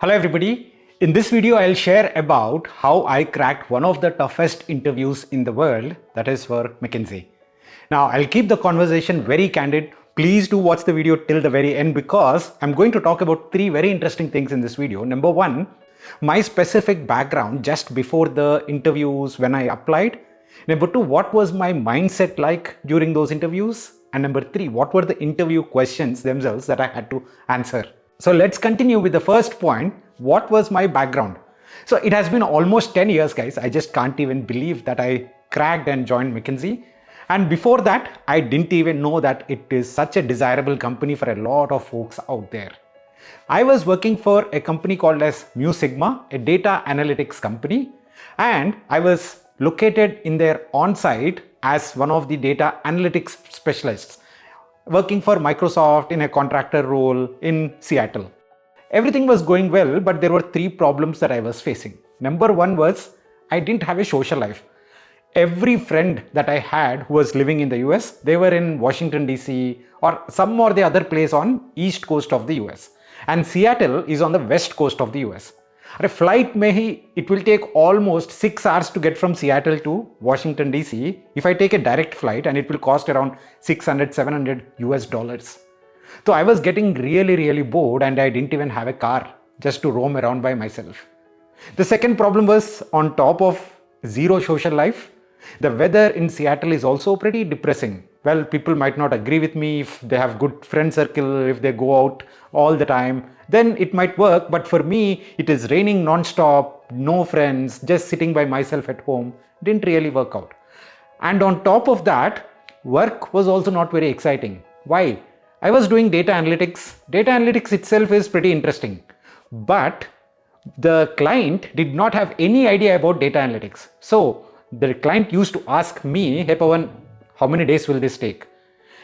Hello everybody. In this video, I'll share about how I cracked one of the toughest interviews in the world, that is for McKinsey. Now, I'll keep the conversation very candid. Please do watch the video till the very end because I'm going to talk about three very interesting things in this video. Number one, my specific background just before the interviews when I applied. Number two, what was my mindset like during those interviews? And number three, what were the interview questions themselves that I had to answer? So let's continue with the first point. What was my background? So it has been almost 10 years, guys. I just can't even believe that I cracked and joined McKinsey. And before that, I didn't even know that it is such a desirable company for a lot of folks out there. I was working for a company called as MuSigma, a data analytics company, and I was located in their on-site as one of the data analytics specialists, working for Microsoft in a contractor role in Seattle. Everything was going well, but there were three problems that I was facing. Number one was I didn't have a social life. Every friend that I had who was living in the US, they were in Washington DC or some or the other place on east coast of the US. And Seattle is on the west coast of the US. A flight it will take almost 6 hours to get from Seattle to Washington DC if I take a direct flight, and it will cost around $600-700 US. So I was getting really bored and I didn't even have a car just to roam around by myself. The second problem was, on top of zero social life, the weather in Seattle is also pretty depressing. Well, people might not agree with me. If they have good friend circle, if they go out all the time, then it might work. But for me, it is raining non-stop, no friends, just sitting by myself at home. Didn't really work out. And on top of that, work was also not very exciting. Why? I was doing data analytics. Data analytics itself is pretty interesting. But the client did not have any idea about data analytics. So the client used to ask me, "Hey Pavan, how many days will this take?"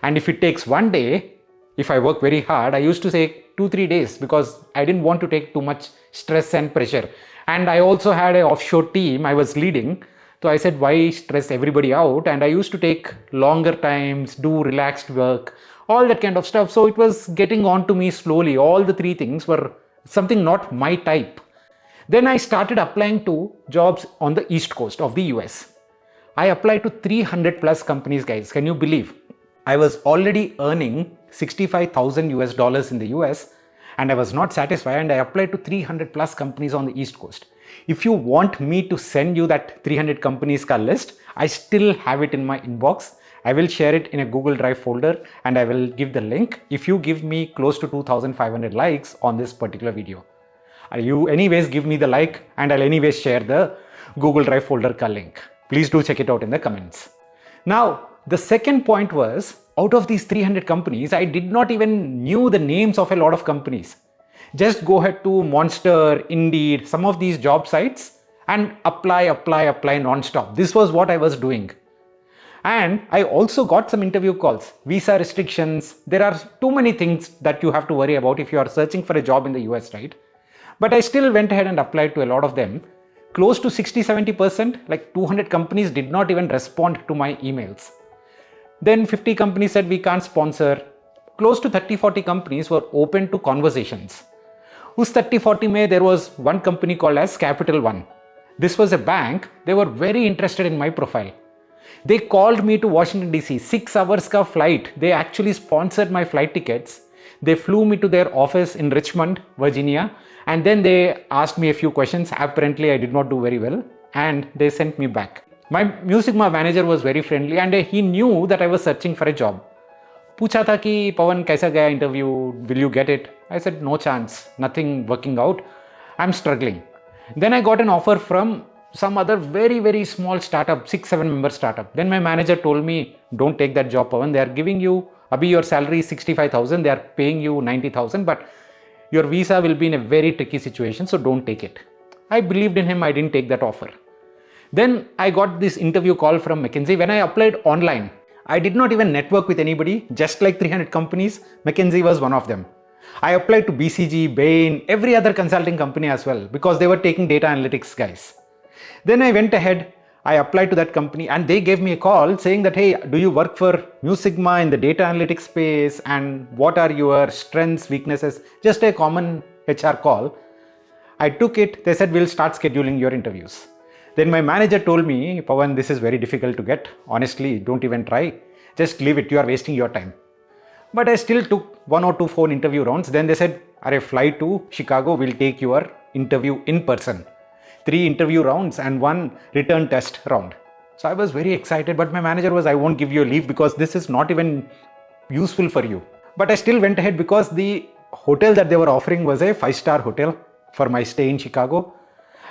And if it takes one day, if I work very hard, I used to say 2-3 days because I didn't want to take too much stress and pressure. And I also had an offshore team I was leading. So I said, why stress everybody out? And I used to take longer times, do relaxed work, all that kind of stuff. So it was getting on to me slowly. All the three things were something not my type. Then I started applying to jobs on the East Coast of the US. I applied to 300 plus companies, guys. Can you believe? I was already earning $65,000 US in the US and I was not satisfied, and I applied to 300 plus companies on the East Coast. If you want me to send you that 300 companies ka list, I still have it in my inbox. I will share it in a Google Drive folder and I will give the link if you give me close to 2,500 likes on this particular video. You anyways give me the like and I'll anyways share the Google Drive folder ka link. Please do check it out in the comments. Now, the second point was, out of these 300 companies, I did not even knew the names of a lot of companies. Just go ahead to Monster, Indeed, some of these job sites and apply non-stop. This was what I was doing. And I also got some interview calls, visa restrictions. There are too many things that you have to worry about if you are searching for a job in the US, right? But I still went ahead and applied to a lot of them. Close to 60-70%, like 200 companies did not even respond to my emails. Then 50 companies said we can't sponsor. Close to 30-40 companies were open to conversations. Whose 30-40 mein, there was one company called as Capital One. This was a bank. They were very interested in my profile. They called me to Washington DC, 6 hours ka flight. They actually sponsored my flight tickets. They flew me to their office in Richmond, Virginia. And then they asked me a few questions. Apparently, I did not do very well. And they sent me back. My MuSigma manager was very friendly and he knew that I was searching for a job. Pucha tha ki, Pavan, kaisa gaya interview? Will you get it? I said, no chance. Nothing working out. I'm struggling. Then I got an offer from some other very small startup, 6-7 member startup. Then my manager told me, don't take that job, Pavan. They are giving you, abhi your salary is 65,000. They are paying you 90,000, but your visa will be in a very tricky situation. So don't take it. I believed in him. I didn't take that offer. Then I got this interview call from McKinsey. When I applied online, I did not even network with anybody. Just like 300 companies, McKinsey was one of them. I applied to BCG, Bain, every other consulting company as well because they were taking data analytics guys. Then I went ahead, I applied to that company and they gave me a call saying that, hey, do you work for MuSigma in the data analytics space and what are your strengths, weaknesses? Just a common HR call. I took it. They said, we'll start scheduling your interviews. Then my manager told me, Pavan, this is very difficult to get. Honestly, don't even try. Just leave it. You are wasting your time. But I still took 1 or 2 phone interview rounds. Then they said, fly to Chicago. We'll take your interview in person. 3 interview rounds and 1 return test round. So I was very excited, but my manager was, I won't give you a leave because this is not even useful for you. But I still went ahead because the hotel that they were offering was a 5-star hotel for my stay in Chicago.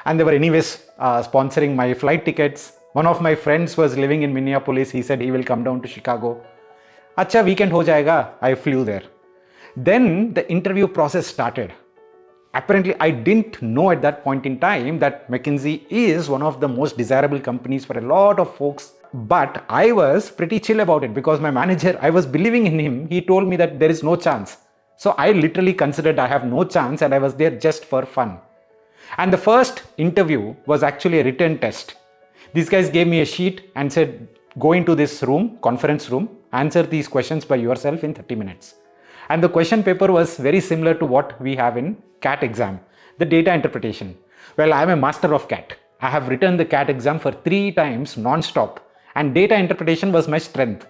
And they were anyways sponsoring my flight tickets. One of my friends was living in Minneapolis. He said he will come down to Chicago. Acha, weekend ho jayega. I flew there. Then the interview process started. Apparently, I didn't know at that point in time that McKinsey is one of the most desirable companies for a lot of folks. But I was pretty chill about it because my manager, I was believing in him. He told me that there is no chance. So I literally considered I have no chance and I was there just for fun. And the first interview was actually a written test. These guys gave me a sheet and said, go into this room, conference room, answer these questions by yourself in 30 minutes. And the question paper was very similar to what we have in CAT exam, the data interpretation. Well, I am a master of CAT. I have written the CAT exam for 3 times non-stop, and data interpretation was my strength.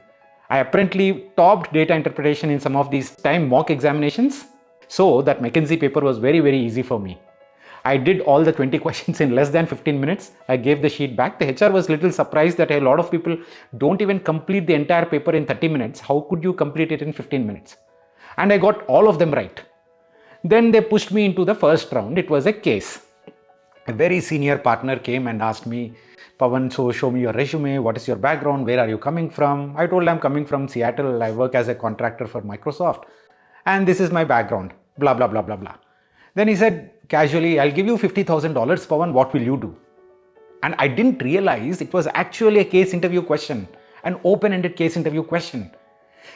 I apparently topped data interpretation in some of these time mock examinations. So that McKinsey paper was very, very easy for me. I did all the 20 questions in less than 15 minutes. I gave the sheet back. The HR was a little surprised that a lot of people don't even complete the entire paper in 30 minutes. How could you complete it in 15 minutes? And I got all of them right. Then they pushed me into the first round. It was a case. A very senior partner came and asked me, Pavan, so show me your resume. What is your background? Where are you coming from? I told him I'm coming from Seattle. I work as a contractor for Microsoft. And this is my background. Blah, blah, blah, blah, blah. Then he said, casually, I'll give you $50,000, Pavan. What will you do? And I didn't realize it was actually a case interview question, an open-ended case interview question.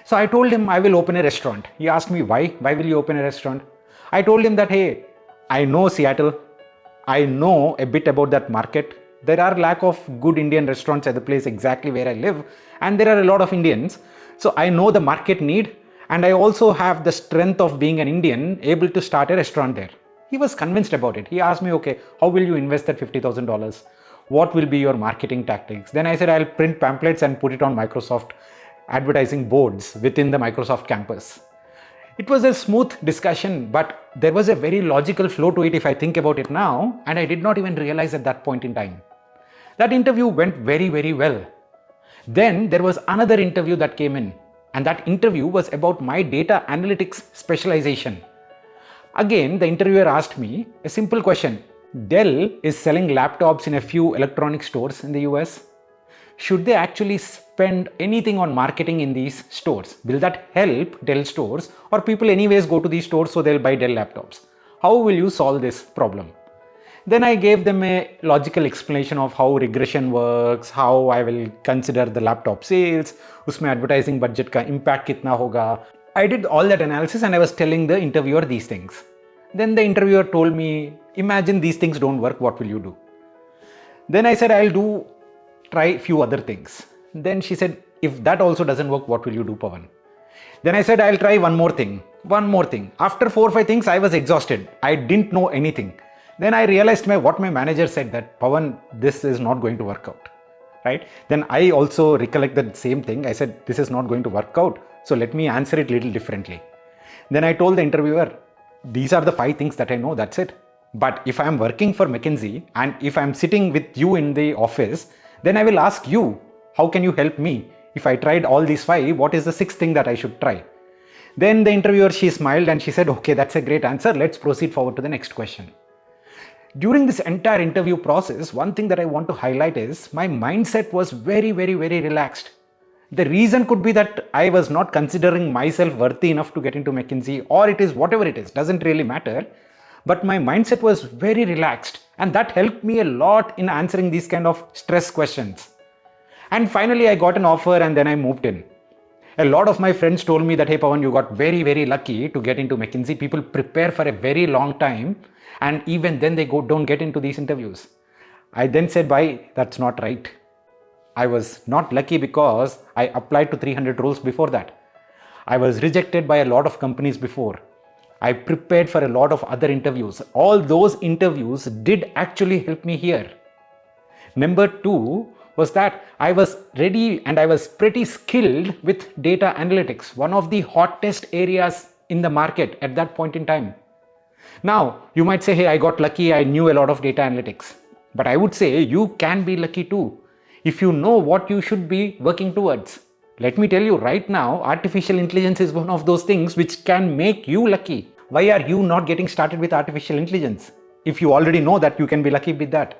So I told him I will open a restaurant. He asked me why? Why will you open a restaurant? I told him that, hey, I know Seattle. I know a bit about that market. There are lack of good Indian restaurants at the place exactly where I live. And there are a lot of Indians. So I know the market need. And I also have the strength of being an Indian able to start a restaurant there. He was convinced about it. He asked me, okay, how will you invest that $50,000? What will be your marketing tactics? Then I said, I'll print pamphlets and put it on Microsoft advertising boards within the Microsoft campus. It was a smooth discussion, but there was a very logical flow to it if I think about it now, and I did not even realize at that point in time. That interview went very, very well. Then there was another interview that came in, and that interview was about my data analytics specialization. Again, the interviewer asked me a simple question. Dell is selling laptops in a few electronic stores in the US. Should they actually spend anything on marketing in these stores? Will that help Dell stores, or people anyways go to these stores so they'll buy Dell laptops? How will you solve this problem? Then I gave them a logical explanation of how regression works, how I will consider the laptop sales, usme advertising budget ka impact kitna hoga. I did all that analysis and I was telling the interviewer these things. Then the interviewer told me, imagine these things don't work, what will you do? Then I said, I'll try few other things. Then she said, if that also doesn't work, what will you do, Pavan? Then I said, I'll try one more thing. After 4 or 5 things, I was exhausted. I didn't know anything. Then I realized what my manager said, that Pavan, this is not going to work out, right? Then I also recollected the same thing. I said, this is not going to work out. So let me answer it a little differently. Then I told the interviewer, these are the 5 things that I know, that's it. But if I'm working for McKinsey and if I'm sitting with you in the office, then I will ask you, how can you help me? If I tried all these 5, what is the 6th thing that I should try? Then the interviewer, she smiled and she said, okay, that's a great answer. Let's proceed forward to the next question. During this entire interview process, one thing that I want to highlight is my mindset was very, very, very relaxed. The reason could be that I was not considering myself worthy enough to get into McKinsey, or it is whatever it is, doesn't really matter. But my mindset was very relaxed, and that helped me a lot in answering these kind of stress questions. And finally, I got an offer and then I moved in. A lot of my friends told me that, hey Pavan, you got very, very lucky to get into McKinsey. People prepare for a very long time and even then they don't get into these interviews. I then said, bye, that's not right. I was not lucky because I applied to 300 roles before that. I was rejected by a lot of companies before. I prepared for a lot of other interviews. All those interviews did actually help me here. Number 2 was that I was ready and I was pretty skilled with data analytics, one of the hottest areas in the market at that point in time. Now, you might say, hey, I got lucky, I knew a lot of data analytics. But I would say you can be lucky too, if you know what you should be working towards. Let me tell you right now, artificial intelligence is one of those things which can make you lucky. Why are you not getting started with artificial intelligence? If you already know that you can be lucky with that.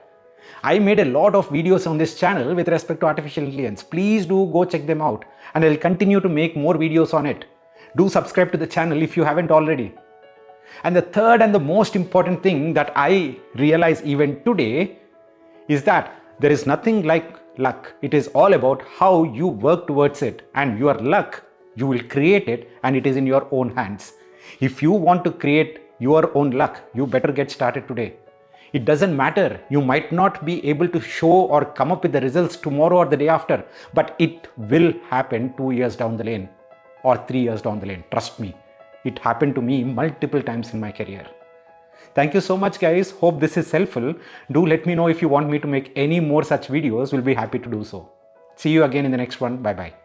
I made a lot of videos on this channel with respect to artificial intelligence. Please do go check them out, and I'll continue to make more videos on it. Do subscribe to the channel if you haven't already. And the third and the most important thing that I realize even today is that there is nothing like luck. It is all about how you work towards it, and your luck, you will create it, and it is in your own hands. If you want to create your own luck, you better get started today. It doesn't matter. You might not be able to show or come up with the results tomorrow or the day after, but it will happen 2 years down the lane or 3 years down the lane. Trust me. It happened to me multiple times in my career. Thank you so much, guys. Hope this is helpful. Do let me know if you want me to make any more such videos. We'll be happy to do so. See you again in the next one. Bye-bye.